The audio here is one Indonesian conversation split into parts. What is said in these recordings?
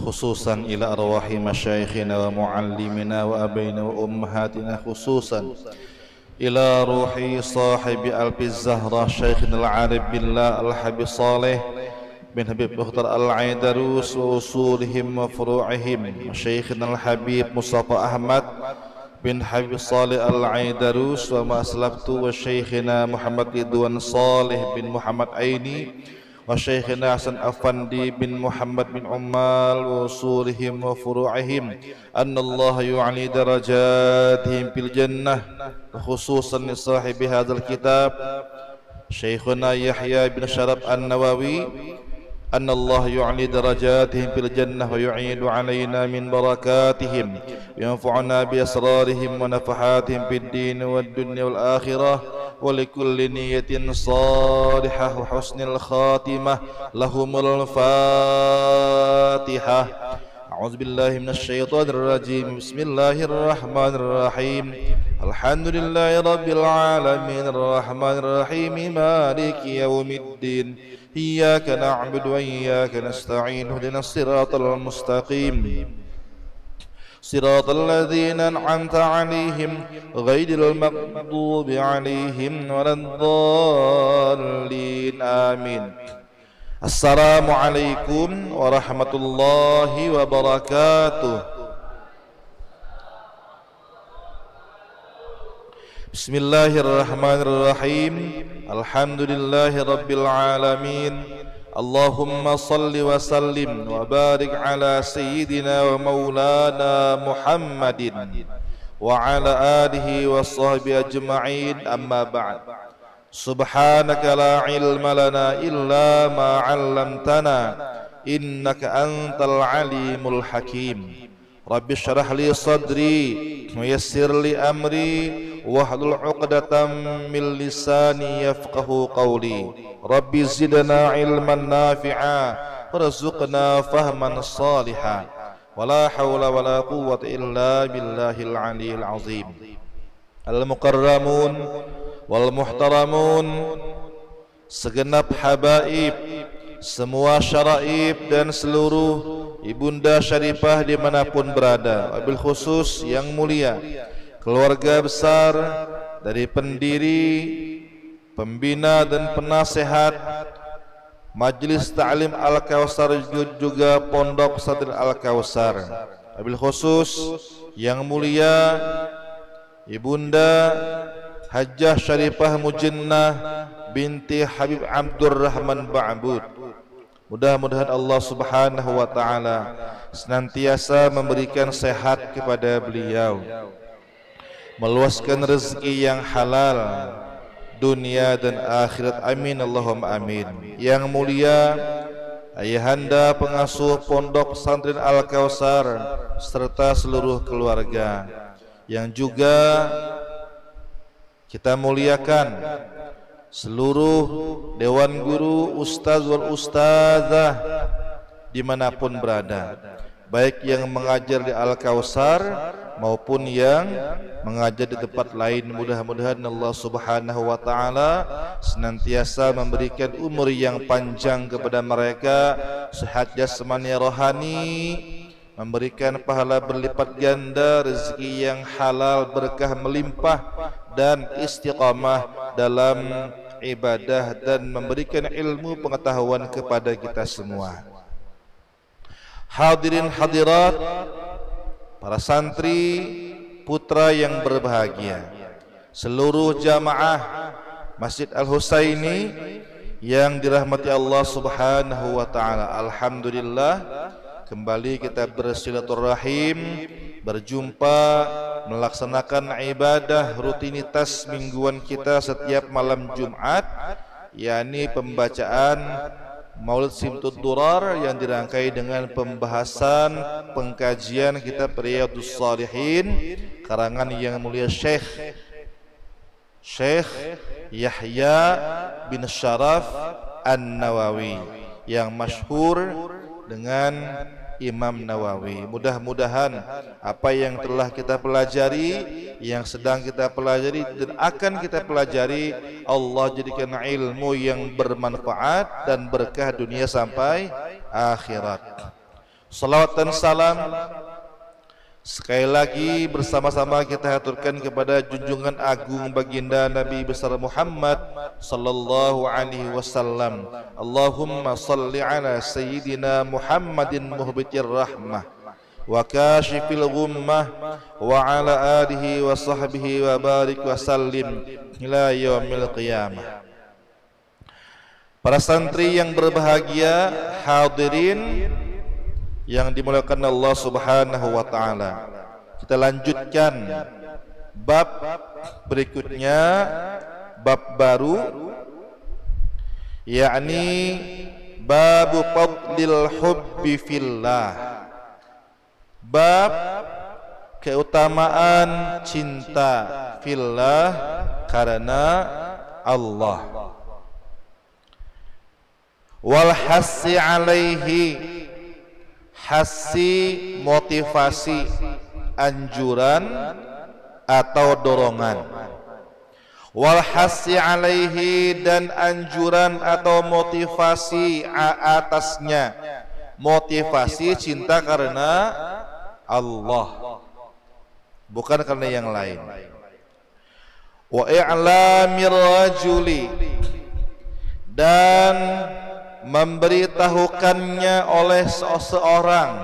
خصوصا إلى أرواح مشايخنا ومعلمنا وأبينا وأمهاتنا، خصوصا إلى روح صاحب ألب الزهرة شيخنا العارف بالله الحبيب صالح بن حبيب مختار العيدروس وأصولهم وفروعهم، شيخنا الحبيب مصطفى أحمد بن حبيب صالح العيدروس وما أسلفت، وشيخنا محمد رضوان صالح بن محمد عيني، وشيخنا حسن أفندي بن محمد بن عمال وأصولهم وفروعهم، أن الله يعلي درجاتهم في الجنة، وخصوصا لصاحب هذا الكتاب شيخنا يحيى بن شرف النووي، أن الله يعلي درجاتهم في الجنة ويعيد علينا من بركاتهم وينفعنا بأسرارهم ونفحاتهم في الدين والدنيا والآخرة، ولكل نية صالحة وحسن الخاتمة لهم الفاتحة. أعوذ بالله من الشيطان الرجيم. بسم الله الرحمن الرحيم. الحمد لله رب العالمين الرحمن الرحيم مالك يوم الدين، إياك نعبد وإياك نستعين، اهدنا الصراط المستقيم صراط الذين أنعمت عليهم غير المغضوب عليهم ولا الضالين، آمين. السلام عليكم ورحمة الله وبركاته. بسم الله الرحمن الرحيم. الحمد لله رب العالمين. اللهم صل وسلم وبارك على سيدنا ومولانا محمد وعلى آله وصحبه أجمعين، أما بعد. سبحانك لا علم لنا إلا ما علمتنا إنك أنت العليم الحكيم. رب اشرح لي صدري ويسر لي أمري واحلل عقدة من لساني يفقه قولي. رب زدنا علما نافعا وارزقنا فهما صالحا، ولا حول ولا قوة إلا بالله العلي العظيم. Al-mukarramun wal muhtaramun, segenap habaib, semua syaraib dan seluruh ibunda syarifah dimanapun berada, wabil khusus yang mulia keluarga besar dari pendiri, pembina dan penasehat Majelis Ta'lim Al-Kautsar, juga Pondok Pesantren Al-Kautsar, wabil khusus yang mulia Ibunda Hajjah Syarifah Mujinnah binti Habib Abdurrahman Ba'bud. Mudah-mudahan Allah Subhanahu wa ta'ala senantiasa memberikan sehat kepada beliau, meluaskan rezeki yang halal dunia dan akhirat, amin Allahumma amin. Yang mulia ayahanda pengasuh Pondok Pesantren Al-Kautsar serta seluruh keluarga, yang juga kita muliakan seluruh dewan guru, ustaz wal ustazah dimanapun berada, baik yang mengajar di Al-Kautsar maupun yang mengajar di tempat lain. Mudah-mudahan Allah Subhanahu wa ta'ala senantiasa memberikan umur yang panjang kepada mereka, sehat jasmani rohani, memberikan pahala berlipat ganda, rezeki yang halal, berkah melimpah, dan istiqamah dalam ibadah, dan memberikan ilmu pengetahuan kepada kita semua. Hadirin hadirat, para santri putra yang berbahagia, seluruh jamaah Masjid Al-Husaini yang dirahmati Allah Subhanahu wa ta'ala. Alhamdulillah, kembali kita bersilaturahim, berjumpa, melaksanakan ibadah rutinitas mingguan kita setiap malam Jumat, yakni pembacaan Maulid Simtud Durar yang dirangkai dengan pembahasan pengkajian kitab Riyadhus Shalihin karangan yang mulia Syekh Yahya bin Sharaf An-Nawawi, yang masyhur dengan Imam Nawawi. Mudah-mudahan apa yang telah kita pelajari, yang sedang kita pelajari dan akan kita pelajari, Allah jadikan ilmu yang bermanfaat dan berkah dunia sampai akhirat. Salawat dan salam sekali lagi bersama-sama kita haturkan kepada junjungan agung baginda Nabi besar Muhammad sallallahu alaihi wasallam. Allahumma salli ala sayyidina Muhammadin muhbitir rahmah wa kashifil ghummah wa ala alihi wa sahbihi wa barik wa sallim ila yaumil qiyamah. Para santri yang berbahagia, hadirin yang dimuliakan Allah Subhanahu wa taala. Kita lanjutkan bab berikutnya, bab baru, yakni bab fadlil hubbi fillah. Bab keutamaan cinta fillah karena Allah. Wal hassi alaihi, hasi motivasi, anjuran atau dorongan. Wal hasi alaihi, dan anjuran atau motivasi atasnya, motivasi cinta karena Allah, bukan karena yang lain. Wa i'lamir rajuli, dan memberitahukannya oleh seseorang.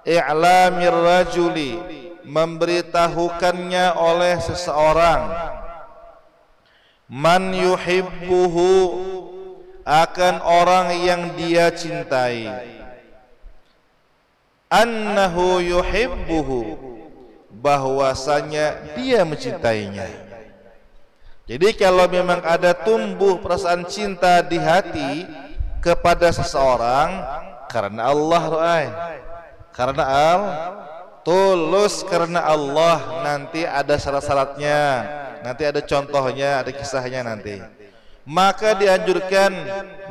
I'lamir rajuli, memberitahukannya oleh seseorang. Man yuhibbuhu, akan orang yang dia cintai. Annahu yuhibbuhu, bahwasanya dia mencintainya. Jadi kalau memang ada tumbuh perasaan cinta di hati kepada seseorang karena Allah, karena tulus karena Allah, nanti ada syarat-syaratnya, nanti ada contohnya, ada kisahnya nanti. Maka dianjurkan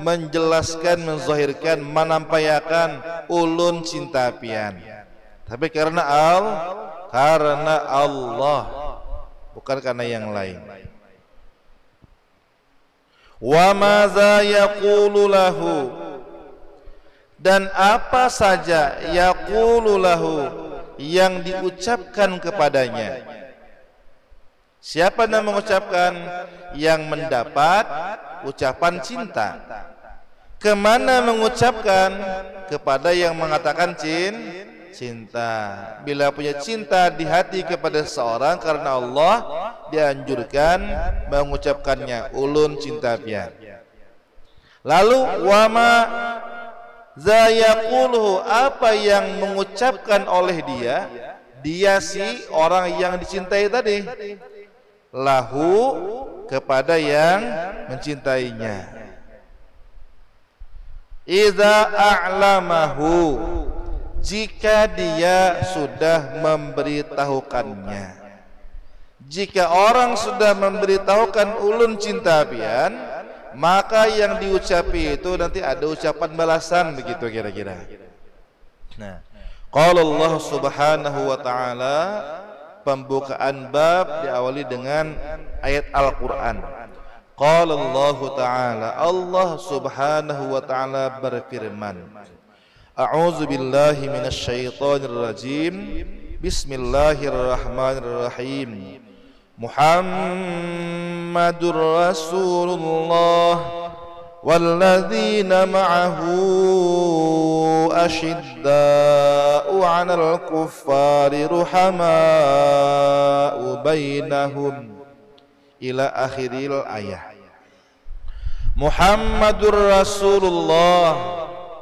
menjelaskan, menzahirkan, menampakkan ulun cinta pian. Tapi karena Allah, bukan karena yang lain. Wa maza yaqulu lahu, dan apa saja yaqulu lahu, yang diucapkan kepadanya. Siapa yang mengucapkan? Yang mendapat ucapan cinta. Kemana mengucapkan? Kepada yang mengatakan cinta. Bila punya cinta di hati kepada seseorang karena Allah, dianjurkan mengucapkannya, ulun cinta pian. Lalu wama zayaquluhu, apa yang mengucapkan oleh dia si orang yang dicintai tadi, lahu, kepada yang mencintainya. Idza a'lamahu, jika dia sudah memberitahukannya. Jika orang sudah memberitahukan ulun cinta pian, maka yang diucapi itu nanti ada ucapan balasan, begitu kira-kira. Nah, qala Allah Subhanahu wa taala, pembukaan bab diawali dengan ayat Al-Qur'an. Qala Allah taala, Allah Subhanahu wa taala berfirman, A'udzu billahi minasyaitonir rajim. Bismillahirrahmanirrahim. Muhammadur Rasulullah walladzina ma'ahu asyidda'u 'alal kuffari ruhama'u bainahum, ila akhiril ayah. Muhammadur Rasulullah,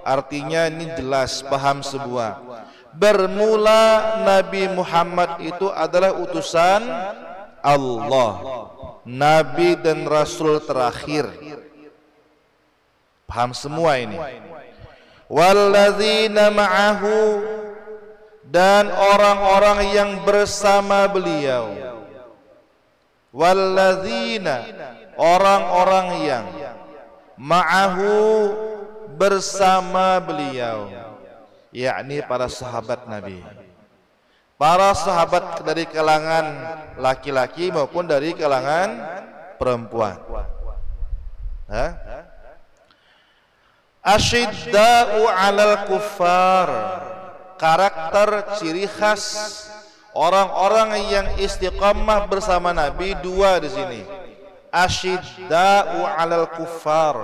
artinya ini jelas, paham semua. Bermula Nabi Muhammad itu adalah utusan Allah, Nabi dan Rasul terakhir. Paham semua ini. Walladzina ma'ahu, dan orang-orang yang bersama beliau. Walladzina, orang-orang yang ma'ahu, bersama beliau. yakni para sahabat Nabi. Para sahabat dari kalangan laki-laki maupun dari kalangan perempuan. Asyidda'u 'alal kuffar, karakter ciri khas orang-orang yang istiqamah bersama Nabi dua di sini. Asyidda'u 'alal kuffar,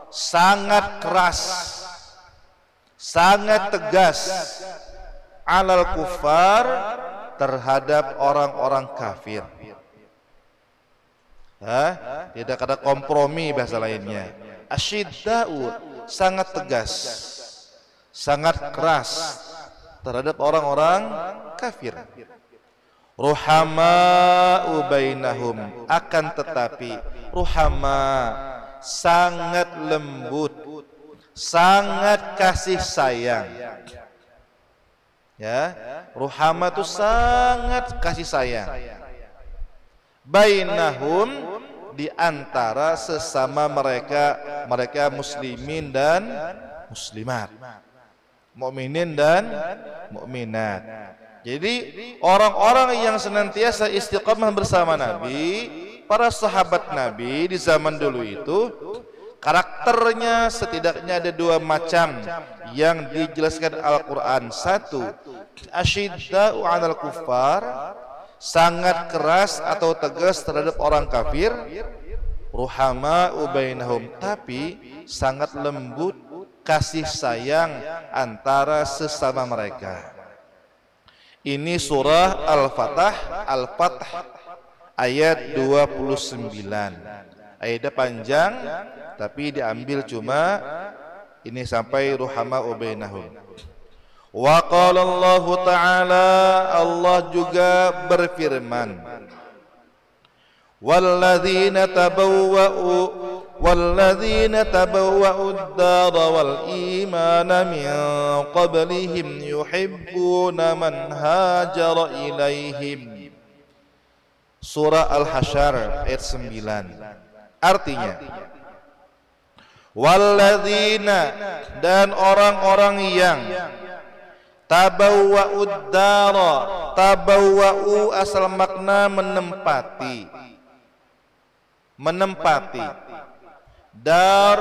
sangat keras, sangat tegas, 'alal kuffar, terhadap orang-orang kafir. Tidak ada kompromi bahasa lainnya. Asyidda'u, sangat tegas, sangat keras terhadap orang-orang kafir. Ruhama'u bainahum, akan tetapi ruhama, sangat lembut, sangat kasih sayang. Ruhama itu sangat kasih sayang. Bainahum, di antara sesama mereka muslimin dan muslimat, mukminin dan mukminat. Jadi orang-orang yang senantiasa istiqamah bersama Nabi, para sahabat Nabi di zaman dulu itu, karakternya setidaknya ada dua macam yang dijelaskan Al-Quran. Satu, asyidda'u 'alal kuffar, sangat keras atau tegas terhadap orang kafir. Ruhama'u bainahum, tapi sangat lembut, kasih sayang antara sesama mereka. Ini surah Al-Fath ayat 29. Ayatnya panjang, tapi diambil cuma ini sampai ruhama'u bainahum. Wa qala Allah Ta'ala, Allah juga berfirman, walladzina tabawwa'u ad-dara wal imana min qablihim yuhibbuna man hajara ilaihim. Surah Al-Hasyr ayat 9. Artinya, walladzina, dan orang-orang yang tabawwa'ud dara, tabawwa'u asal makna menempati, dar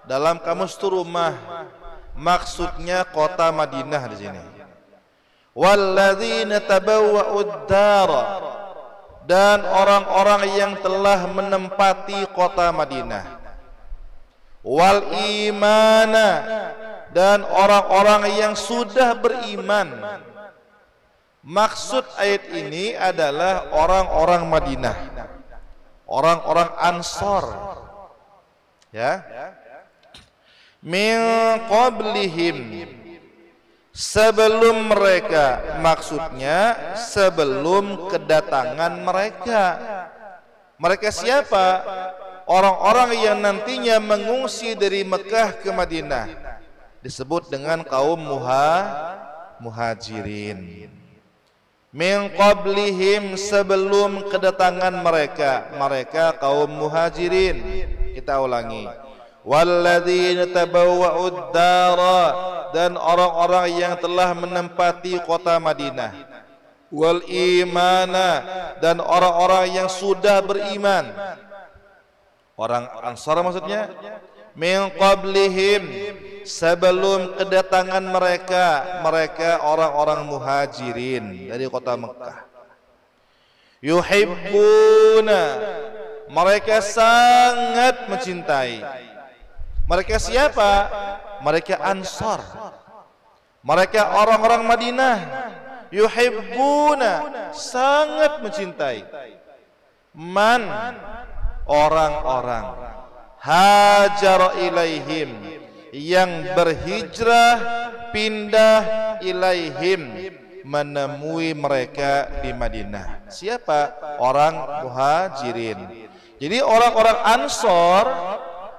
dalam kamus itu rumah, maksudnya kota Madinah di sini. Walladzina tabawwa'ud dara, dan orang-orang yang telah menempati kota Madinah. Wal imana, dan orang-orang yang sudah beriman. Maksud ayat ini adalah orang-orang Madinah, orang-orang Ansor, min qablihim, sebelum mereka, maksudnya sebelum kedatangan mereka. Mereka siapa? Orang-orang yang nantinya mengungsi dari Mekah ke Madinah, disebut dengan kaum muhajirin. Min qablihim, sebelum kedatangan mereka kaum muhajirin. Kita ulangi, walladzina tabawwa'ud dara, dan orang-orang yang telah menempati kota Madinah. Wal imana, dan orang-orang yang sudah beriman. Orang Ansar maksudnya. Min qablihim, sebelum kedatangan mereka orang-orang muhajirin dari kota Mekah. Yuhibbuna, mereka sangat mencintai. Mereka siapa? Mereka Ansar, mereka orang-orang Madinah. Yuhibbuna, sangat mencintai. Man, orang-orang hajar ilaihim, yang berhijrah pindah ilaihim, menemui mereka di Madinah. Siapa? Orang muhajirin. Jadi orang-orang Ansor,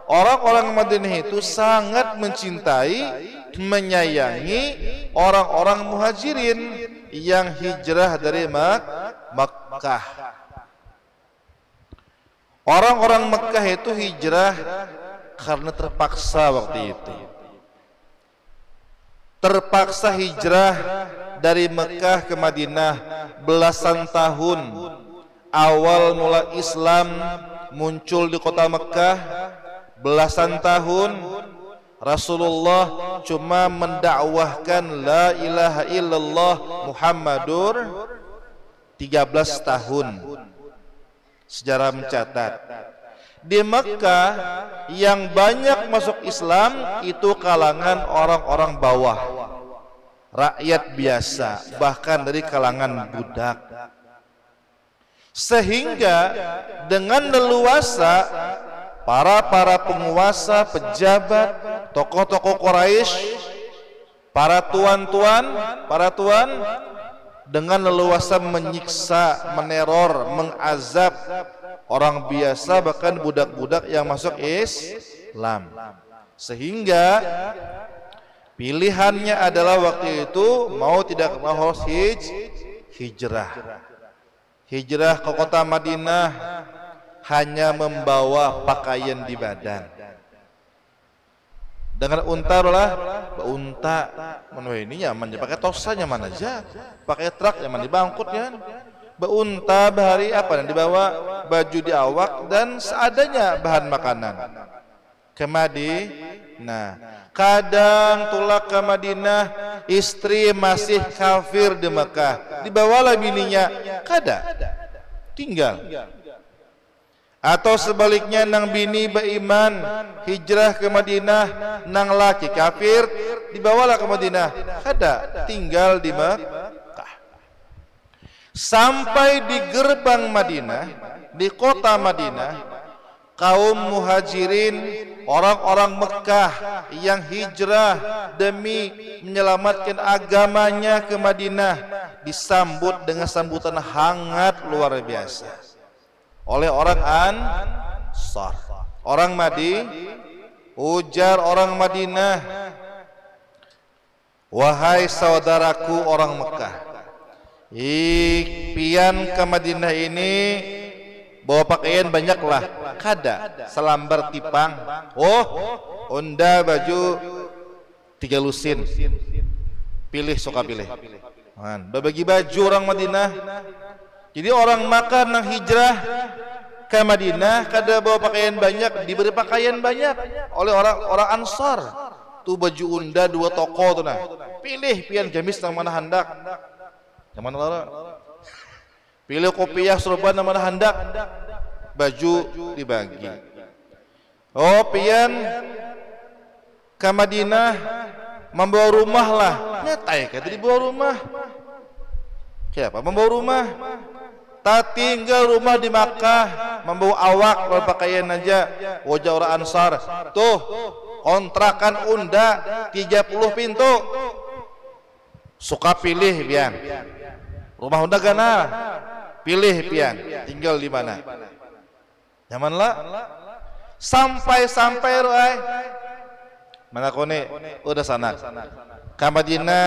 orang-orang Madinah itu sangat mencintai, menyayangi orang-orang muhajirin yang hijrah dari Makkah. Orang-orang Mekah itu hijrah karena terpaksa waktu itu. terpaksa hijrah dari Mekah ke Madinah belasan tahun. Awal mula Islam muncul di kota Mekah, belasan tahun Rasulullah cuma mendakwahkan la ilaha illallah Muhammadur 13 tahun. Sejarah mencatat di Mekah yang banyak masuk Islam itu kalangan orang-orang bawah, rakyat biasa, bahkan dari kalangan budak. Sehingga dengan leluasa para penguasa, pejabat, tokoh-tokoh Quraisy, para tuan dengan leluasa menyiksa, meneror, mengazab orang biasa, bahkan budak-budak yang masuk Islam. Sehingga pilihannya adalah waktu itu mau tidak mau harus hijrah. Hijrah ke kota Madinah hanya membawa pakaian di badan. Dengan unta lah, unta mana ini nyaman ya, pakai tosa nyaman aja, pakai truk nyaman di bangkut ya. Beunta bahari apa yang dibawa, baju di awak dan seadanya bahan makanan. Nah, kadang tulak ke Madinah, istri masih kafir di Mekah, dibawalah bininya, kada tinggal. Atau sebaliknya nang bini beriman hijrah ke Madinah, nang laki kafir dibawalah ke Madinah, kada tinggal di Mekah. Sampai di gerbang Madinah, di kota Madinah, kaum muhajirin, orang-orang Mekah yang hijrah demi menyelamatkan agamanya ke Madinah disambut dengan sambutan hangat luar biasa oleh orang Ansar, orang ujar orang Madinah, wahai saudaraku orang Mekah, pian ke Madinah ini bawa pakaian banyaklah, kada selambar tipang, onda baju 3 lusin, pilih suka pilih. Berbagi baju orang Madinah. Jadi orang makan nang hijrah ke Madinah kada bawa pakaian banyak, diberi pakaian banyak oleh orang Ansar. Tuh baju unda 2 toko tuh nah. Pilih pian gamis nang mana hendak. Yang mana lara? Pilih kopiah sorban nang mana hendak. Baju dibagi. Pian ke Madinah membawa rumah lah. Nyatai kata dibawa rumah. Siapa membawa rumah? Tak tinggal rumah di Makkah, membawa awak berpakaian aja. Wajah orang Ansar. Tuh kontrakan unda 30 pintu. Suka pilih pian. Rumah unda gana. Pilih pian. Tinggal di mana? Nyamanlah. Sampai roy. Mana kone? Udah sana. Ke Madinah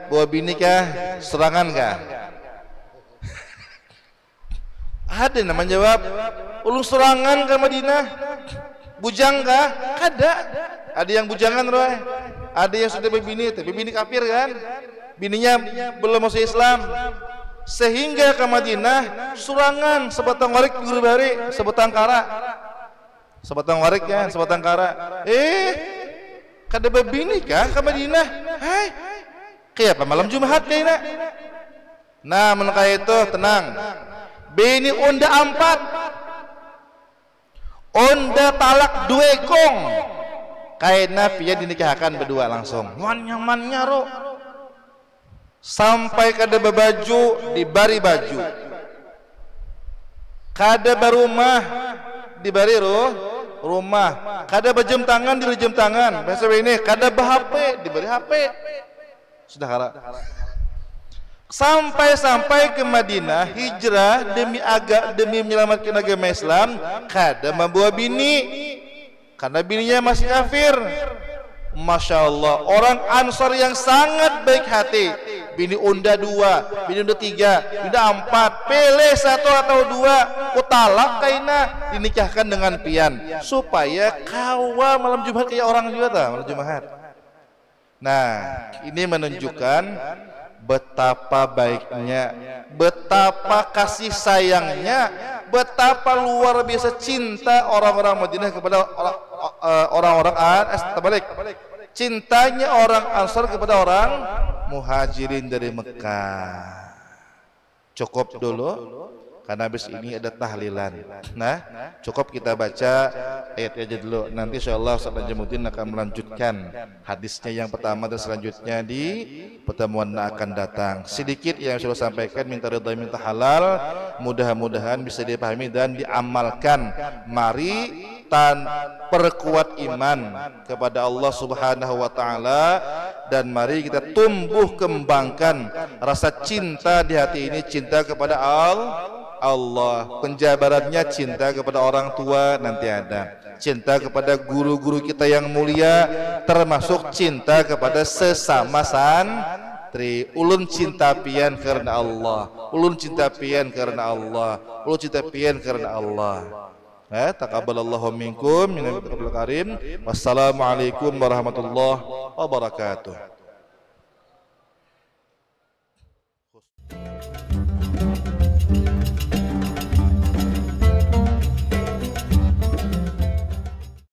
bawa bini kah? Serangan kah? Ada nama jawab, ulung serangan ke Madinah, bujang kah? Kada. Ada yang bujangan roy, ada yang sudah berbini, tapi bini kafir kan, bininya belum masuk Islam, sehingga ke Madinah serangan sebatang warik guru bari, sebatang sebatang warik kan, sebatang kara. Kada berbini kah ke Madinah? Hai, kayak apa malam Jumat kayaknya? Nah, menikah itu tenang. Bini unda 4, unda talak 2 kong, kayaknya pia dinikahkan berdua langsung. Nyamannya ro, sampai kada bebaju dibari baju, kada berumah dibari rumah, kada berjem tangan diberi jam tangan. Bahasa ini kada ber-HP diberi HP. Sudah kara. Sampai ke Madinah hijrah demi menyelamatkan agama Islam, kada membawa bini karena bininya masih kafir. Masya Allah, orang Ansar yang sangat baik hati. Bini unda 2, bini unda 3, bini 4, pilih 1 atau 2, kutalak kaina dinikahkan dengan pian supaya kawa malam Jumat kayak orang juga malam Jumat. Nah, ini menunjukkan betapa baiknya, betapa kasih sayangnya, betapa luar biasa cinta orang-orang Madinah kepada orang-orang terbalik, cintanya orang Ansar kepada orang Muhajirin dari Mekah. Cukup dulu, karena habis ini ada tahlilan. Nah, cukup kita baca ayat aja dulu. Nanti insyaallah Ustaz Najamuddin akan melanjutkan hadisnya yang pertama dan selanjutnya di pertemuan yang akan datang. Sedikit yang saya sampaikan, minta ridha minta halal, mudah-mudahan bisa dipahami dan diamalkan. Mari perkuat iman kepada Allah Subhanahu wa taala, dan mari kita tumbuh kembangkan rasa cinta di hati ini, cinta kepada Allah, penjabarannya cinta kepada orang tua nanti ada, cinta kepada guru-guru kita yang mulia, termasuk cinta kepada sesama santri. Ulun cinta pian karena Allah, ulun cinta pian karena Allah, ulun cinta pian karena Allah. Taqabbalallahu minkum minal karim. Wassalamualaikum warahmatullahi wabarakatuh.